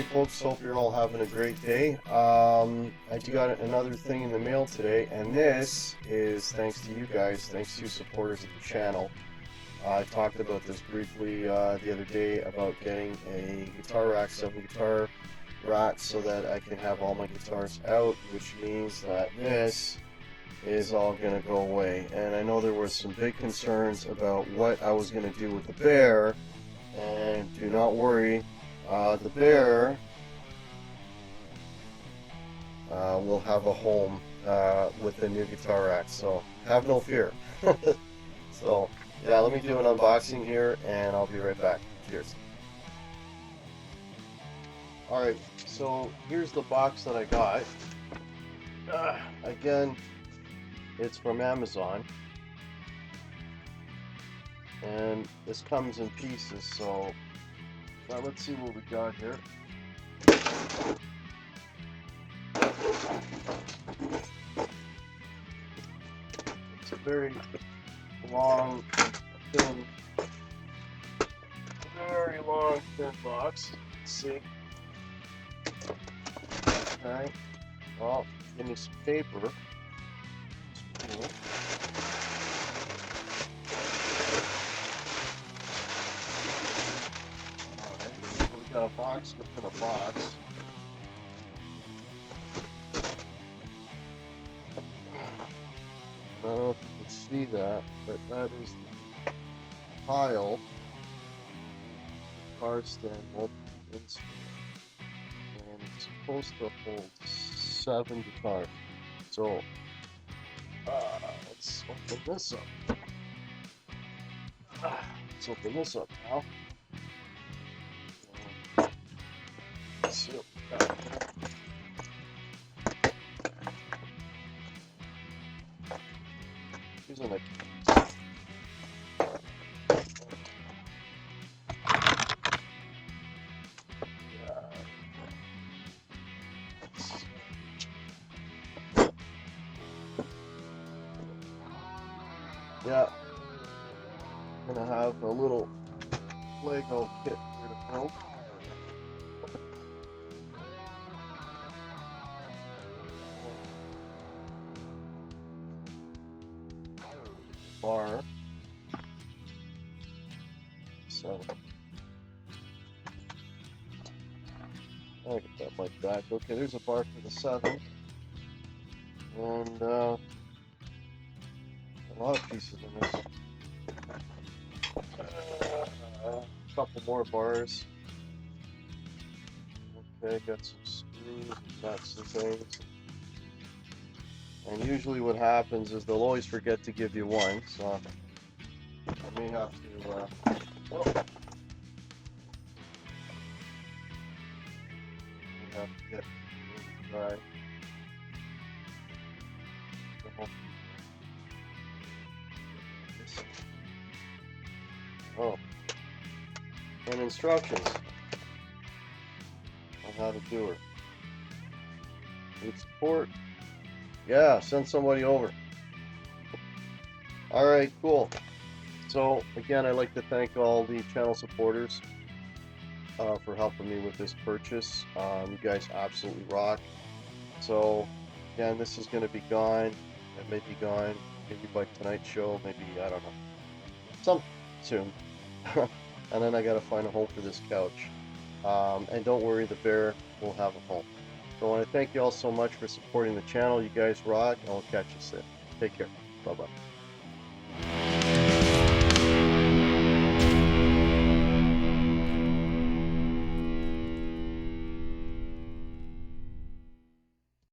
Hey folks, hope you're all having a great day. I got another thing in the mail today, and this is thanks to you guys, thanks to supporters of the channel. I talked about this briefly the other day about getting a guitar rack, 7 guitar racks, so that I can have all my guitars out, which means that this is all going to go away. And I know there were some big concerns about what I was going to do with the Bear, and do not worry. The Bear will have a home with the new guitar rack, so have no fear. So, yeah, let me do an unboxing here, and I'll be right back. Cheers. Alright, so here's the box that I got. Again, it's from Amazon. And this comes in pieces, so now let's see what we got here. It's a very long, thin, very long, thin box. Let's see. Alright, well, give me some paper. That's cool. Got a box within a box. I don't know if you can see that, but that is the pile, guitar stand, multi-instrument, and it's supposed to hold 7 guitars. So, let's open this up. Let's open this up now. See what we got here. Using a yeah, I'm gonna have a little Lego kit here to build. Bar. So I'll get that mic back. Okay, there's a bar for the 7. And a lot of pieces in this. A couple more bars. Okay, got some screws and nuts and things. And usually what happens is they'll always forget to give you one, so I may have to get dry. Oh, and instructions on how to do it. Need support. Yeah, send somebody over. Alright, cool. So, again, I'd like to thank all the channel supporters for helping me with this purchase. You guys absolutely rock. So, again, this is going to be gone. It may be gone maybe by tonight's show, maybe, I don't know, some soon. And then I got to find a home for this couch. And don't worry, the Bear will have a home. So I want to thank you all so much for supporting the channel. You guys rock, and I'll catch you soon. Take care. Bye-bye.